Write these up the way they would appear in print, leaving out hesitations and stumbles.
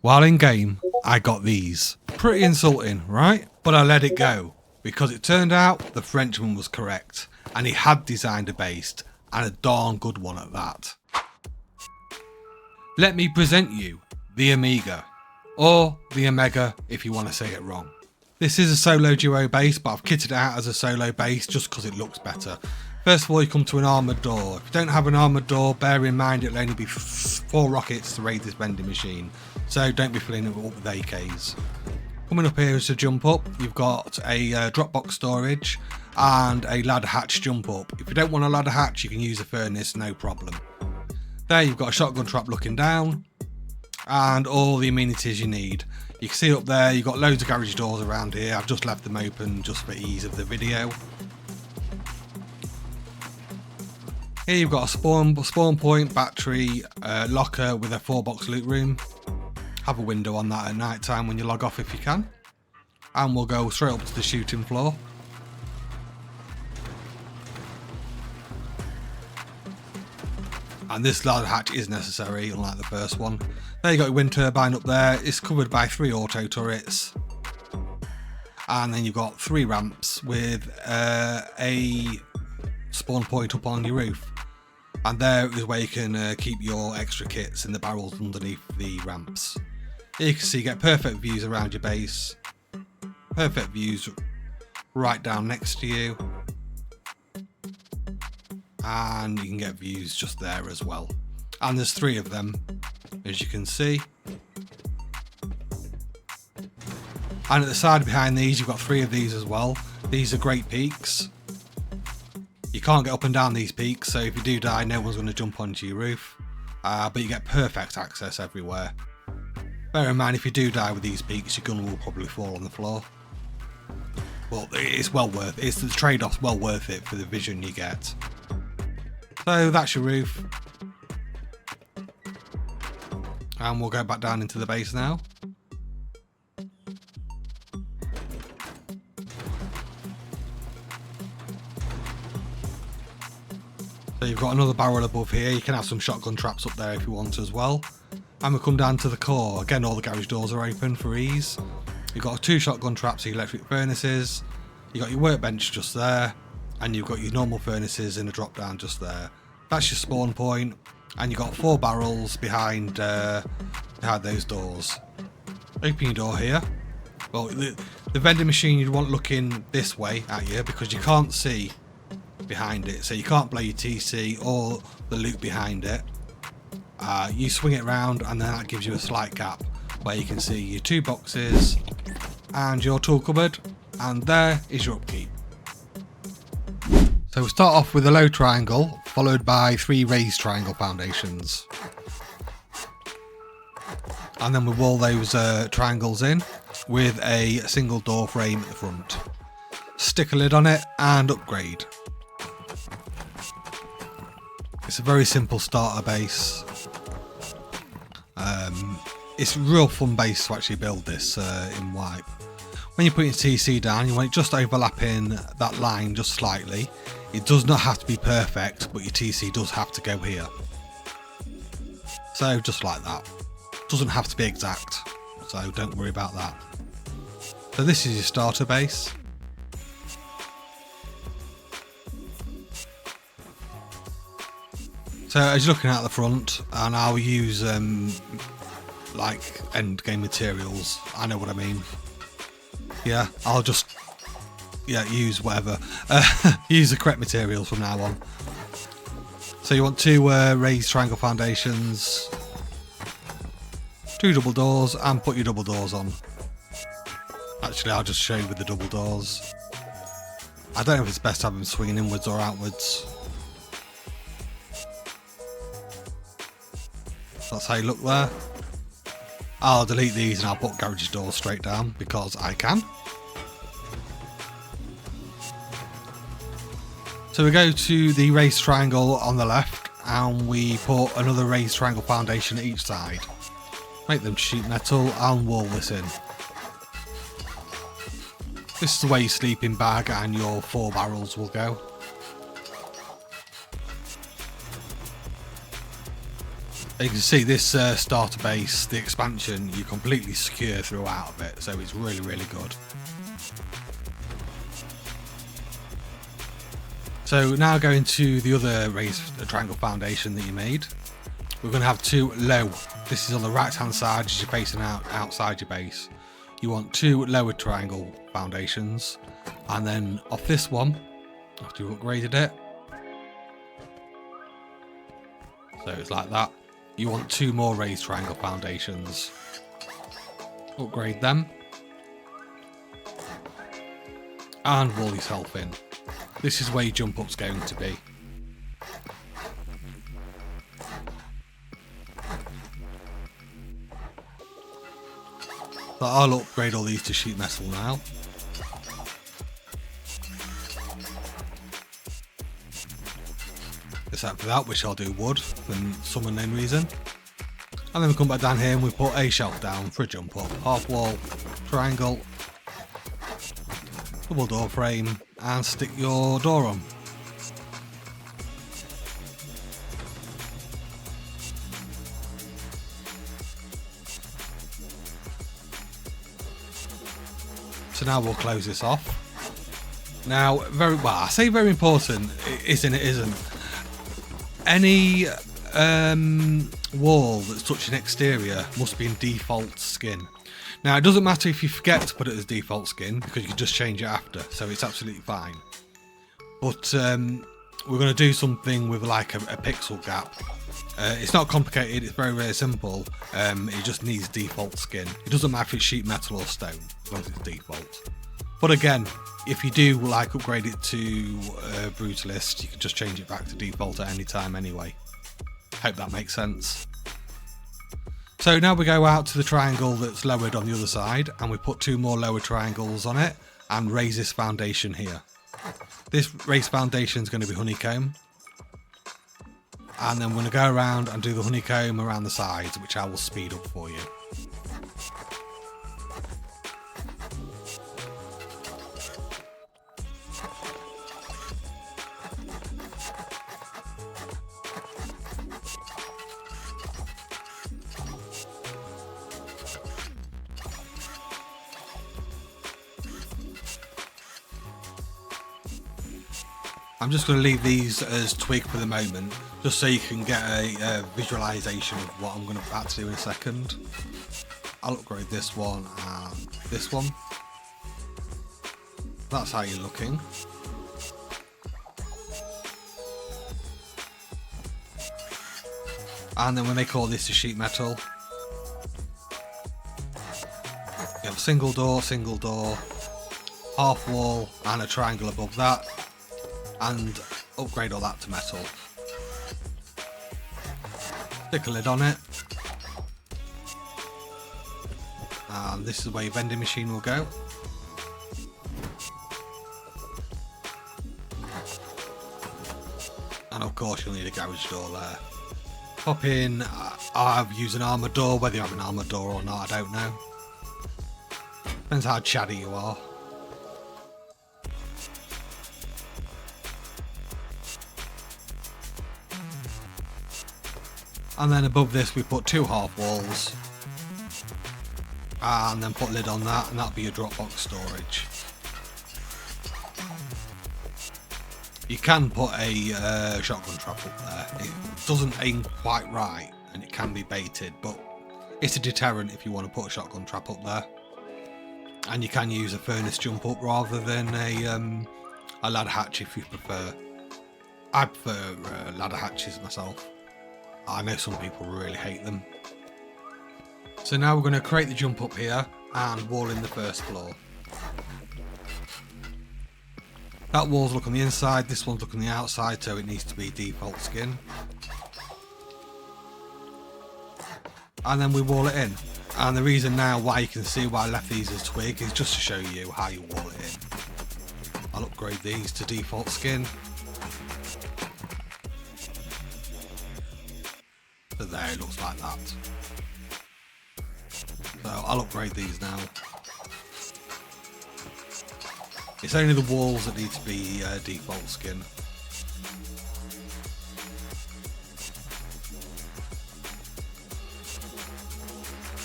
While in game, I got these. Pretty insulting, right? But I let it go, because it turned out the Frenchman was correct, and he had designed a base, and a darn good one at that. Let me present you the Amiga, or the Omega if you want to say it wrong. This is a solo duo base, but I've kitted it out as a solo base just because it looks better. First of all, you come to an armoured door. If you don't have an armoured door, bear in mind it'll only be 4 rockets to raid this vending machine, so don't be filling it up with AKs. Coming up here is to jump up. You've got a drop box storage and a ladder hatch jump up. If you don't want a ladder hatch, you can use a furnace, no problem. There you've got a shotgun trap looking down and all the amenities you need. You can see up there you've got loads of garage doors around here. I've just left them open just for ease of the video. Here you've got a spawn point, battery, locker with a 4-box loot room. Have a window on that at night time when you log off if you can. And we'll go straight up to the shooting floor. And this ladder hatch is necessary, unlike the first one. There you got your wind turbine up there. It's covered by 3 auto turrets. And then you've got 3 ramps with a spawn point up on your roof. And there is where you can keep your extra kits in the barrels underneath the ramps. Here you can see you get perfect views around your base. Perfect views right down next to you. And you can get views just there as well. And there's 3 of them, as you can see. And at the side behind these, you've got 3 of these as well. These are great peaks. You can't get up and down these peaks, so if you do die, no one's going to jump onto your roof. But you get perfect access everywhere. Bear in mind, if you do die with these peaks, your gun will probably fall on the floor. But it's well worth it. It's the trade-off's well worth it for the vision you get. So that's your roof. And we'll go back down into the base now. So you've got another barrel above here. You can have some shotgun traps up there if you want as well. And we come down to the core. Again, all the garage doors are open for ease. You've got 2 shotgun traps, electric furnaces. You've got your workbench just there. And you've got your normal furnaces in a drop down just there. That's your spawn point. And you've got 4 barrels behind those doors. Open your door here. Well, the vending machine you'd want looking this way at you because you can't see behind it, so you can't blow your TC or the loot behind it. You swing it around and then that gives you a slight gap where you can see your 2 boxes and your tool cupboard, and there is your upkeep. So we start off with a low triangle followed by 3 raised triangle foundations, and then we wall those triangles in with a single door frame at the front. Stick a lid on it and upgrade. It's a very simple starter base. It's a real fun base to actually build this in wipe. When you put your TC down, you want it just overlapping that line just slightly. It does not have to be perfect, but your TC does have to go here. So just like that. Doesn't have to be exact, so don't worry about that. So this is your starter base. So as you're looking at the front, and I'll use like end game materials, I know what I mean. Yeah, I'll just use whatever, use the correct materials from now on. So you want 2 raised triangle foundations, 2 double doors, and put your double doors on. Actually, I'll just show you with the double doors. I don't know if it's best to have them swinging inwards or outwards. That's how you look there. I'll delete these and I'll put garage doors straight down because I can. So we go to the raised triangle on the left and we put another raised triangle foundation at each side. Make them sheet metal and wall this in. This is the way your sleeping bag and your 4 barrels will go. You can see this starter base, the expansion, you completely secure throughout of it, so it's really, really good. So now going to the other raised triangle foundation that you made. We're going to have two low. This is on the right hand side as you're facing outside your base. You want two lower triangle foundations, and then off this one, after you've upgraded it, so it's like that, you want two more raised triangle foundations. Upgrade them and wall yourself in. This is where your jump up's going to be. So I'll upgrade all these to sheet metal now. Except for that, which I'll do wood for some unknown reason. And then we come back down here and we put a shelf down for a jump up. Half wall, triangle, double door frame, and stick your door on. So now we'll close this off. Now, I say very important, it is and it isn't. Any wall that's touching exterior must be in default skin. Now, it doesn't matter if you forget to put it as default skin, because you can just change it after, so it's absolutely fine. But we're going to do something with like a pixel gap. It's not complicated, it's very, very simple. It just needs default skin. It doesn't matter if it's sheet metal or stone, as long as it's default. But again, if you do like upgrade it to Brutalist, you can just change it back to default at any time anyway. Hope that makes sense. So now we go out to the triangle that's lowered on the other side, and we put two more lower triangles on it and raise this foundation here. This raised foundation is going to be honeycomb. And then we're going to go around and do the honeycomb around the sides, which I will speed up for you. I'm just going to leave these as twig for the moment, just so you can get a visualization of what I'm going to have to do in a second. I'll upgrade this one and this one. That's how you're looking. And then when they call this a sheet metal, you have a single door, half wall, and a triangle above that. And upgrade all that to metal. Stick a lid on it. And this is where your vending machine will go. And of course you'll need a garage door there. Pop in, I've used an armoured door, whether you have an armoured door or not, I don't know. Depends how chatty you are. And then above this we put two half walls, and then put a lid on that, and that'll be your Dropbox storage. You can put a shotgun trap up there. It doesn't aim quite right and it can be baited, but it's a deterrent if you want to put a shotgun trap up there. And you can use a furnace jump up rather than a ladder hatch if you prefer. I prefer ladder hatches myself. I know some people really hate them. So now we're going to create the jump up here and wall in the first floor. That wall's look on the inside, this one's look on the outside, so it needs to be default skin. And then we wall it in. And the reason now why you can see why I left these as twig is just to show you how you wall it in. I'll upgrade these to default skin. So there, it looks like that. So I'll upgrade these now. It's only the walls that need to be default skin.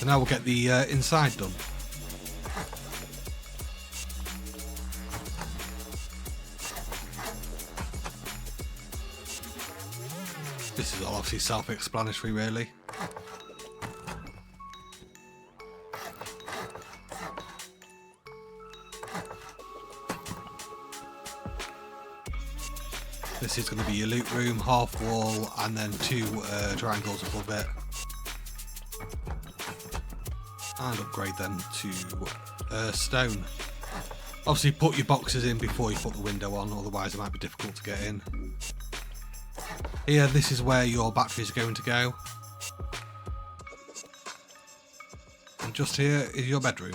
so now we'll get the inside done. This is obviously self-explanatory, really. This is going to be your loot room, half wall, and then 2 triangles above it. And upgrade them to stone. Obviously put your boxes in before you put the window on, otherwise it might be difficult to get in. Here, this is where your batteries are going to go. And just here is your bedroom.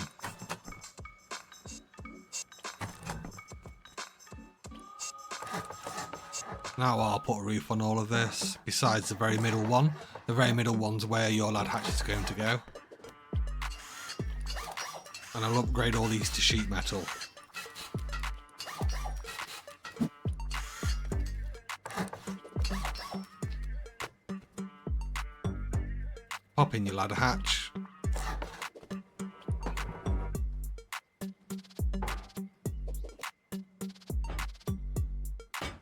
Now I'll put a roof on all of this, besides the very middle one. The very middle one's where your lad hatches are going to go. And I'll upgrade all these to sheet metal. Pop in your ladder hatch.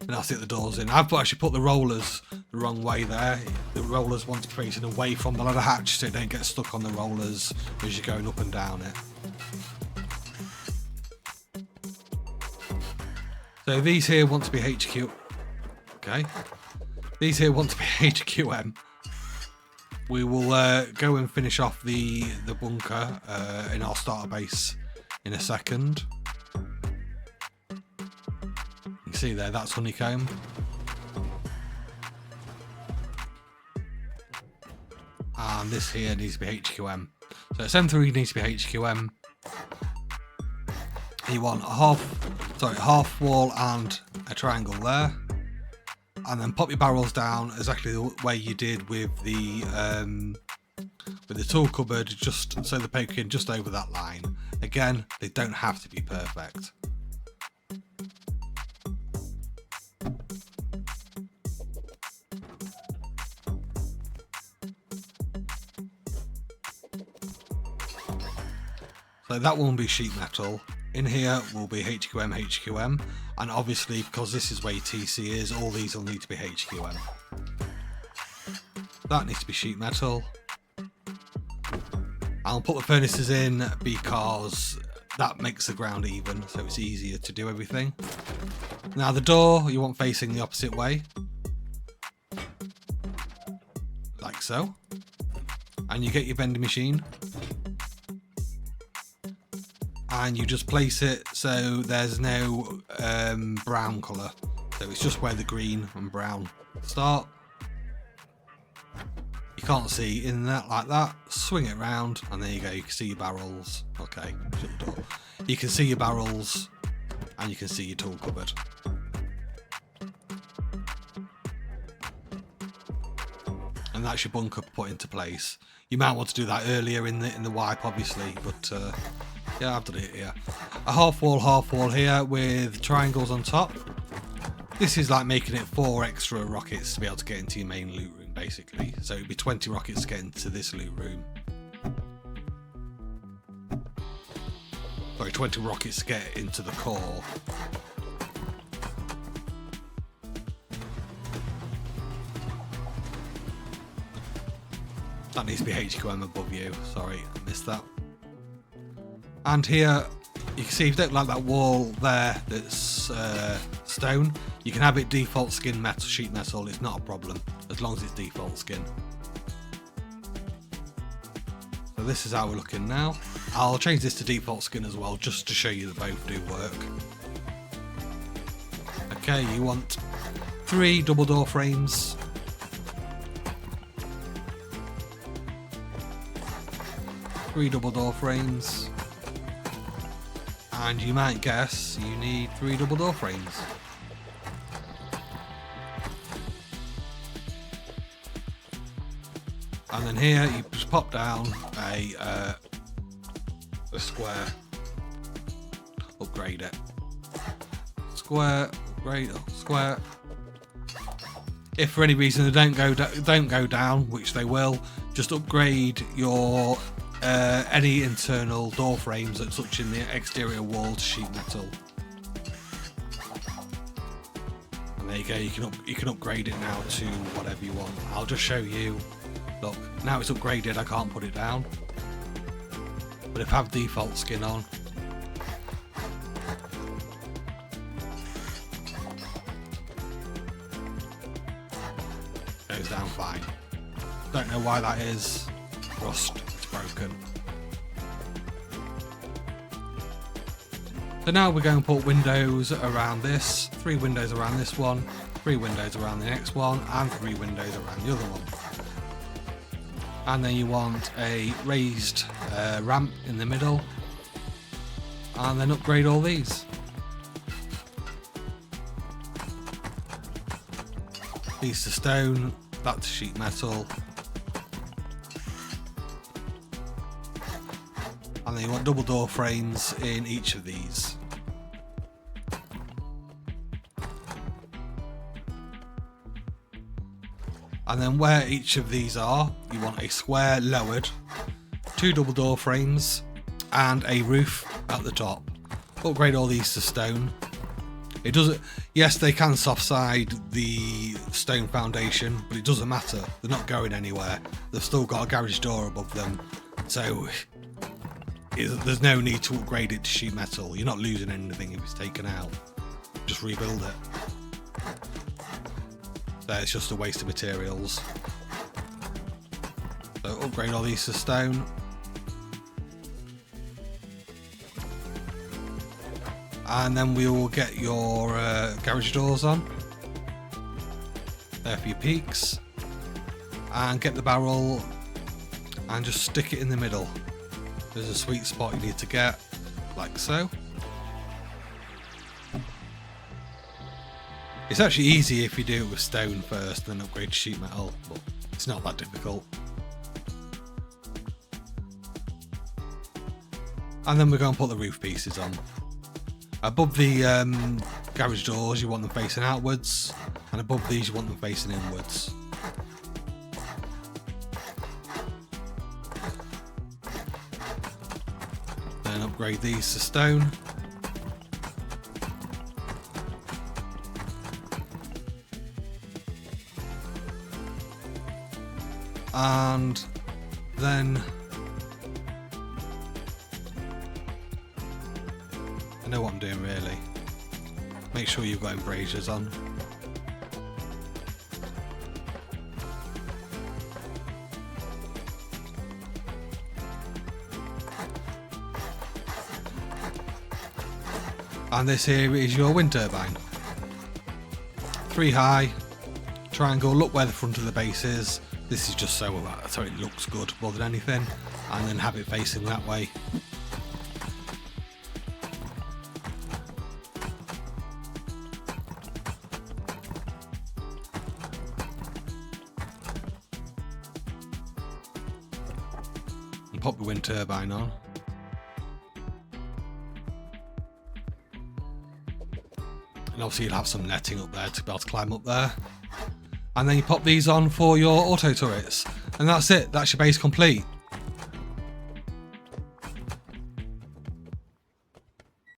And I'll stick the doors in. I've actually put the rollers the wrong way there. The rollers want to be facing away from the ladder hatch so it don't get stuck on the rollers as you're going up and down it. So these here want to be HQ. Okay. These here want to be HQM. We will go and finish off the bunker in our starter base in a second. You can see there, that's Honeycomb. And this here needs to be HQM. So SM3 needs to be HQM. You want a half wall and a triangle there. And then pop your barrels down exactly the way you did with the tool cupboard, just so they're poking just over that line. Again, they don't have to be perfect. So that one will be sheet metal. In here will be HQM, and obviously because this is where your TC is, all these will need to be HQM. That needs to be sheet metal. I'll put the furnaces in because that makes the ground even, so it's easier to do everything. Now the door you want facing the opposite way, like so, and you get your vending machine. And you just place it so there's no brown colour. So it's just where the green and brown start. You can't see in that like that. Swing it round and there you go. You can see your barrels. Okay, shut the door. You can see your barrels and you can see your tool cupboard. And that's your bunker put into place. You might want to do that earlier in the wipe, obviously, but yeah, I've done it here. A half wall here with triangles on top. This is like making it 4 extra rockets to be able to get into your main loot room, basically. So it'd be 20 rockets to get into this loot room. Sorry, 20 rockets to get into the core. That needs to be HQM above you. Sorry, I missed that. And here, you can see if you don't like that wall there that's stone, you can have it default skin metal, sheet metal, it's not a problem, as long as it's default skin. So this is how we're looking now. I'll change this to default skin as well, just to show you that both do work. Okay, you want 3 double door frames. And you might guess you need 3 double door frames. And then here you just pop down a square, upgrade it. Square, upgrade, square. If for any reason they don't go down, which they will, just upgrade your any internal door frames that touch in the exterior wall to sheet metal. And there you go, you can upgrade it now to whatever you want. I'll just show you. Look, now it's upgraded, I can't put it down. But if I have default skin on, goes down fine. Don't know why that is. Rust, it's broken. So now we're going to put windows around this, 3 windows around this one, 3 windows around the next one, and 3 windows around the other one. And then you want a raised ramp in the middle, and then upgrade all these. These to stone, that to sheet metal. And then you want double door frames in each of these. And then where each of these are, you want a square lowered, 2 double door frames, and a roof at the top. Upgrade all these to stone. It doesn't. Yes, they can soft side the stone foundation, but it doesn't matter. They're not going anywhere. They've still got a garage door above them, so there's no need to upgrade it to sheet metal. You're not losing anything if it's taken out. Just rebuild it. So it's just a waste of materials. So upgrade all these to stone. And then we will get your garage doors on. There for your peaks. And get the barrel and just stick it in the middle. There's a sweet spot you need to get, like so. It's actually easy if you do it with stone first, then upgrade to sheet metal, but it's not that difficult. And then we're going to put the roof pieces on. Above the garage doors, you want them facing outwards, and above these, you want them facing inwards. Then upgrade these to stone. And then I know what I'm doing really. Make sure you've got embrasures on. And this here is your wind turbine. 3 high, triangle, look where the front of the base is. This is just so it looks good more than anything, and then have it facing that way. And pop the wind turbine on. And obviously you'll have some netting up there to be able to climb up there. And then you pop these on for your auto turrets. And that's it, that's your base complete.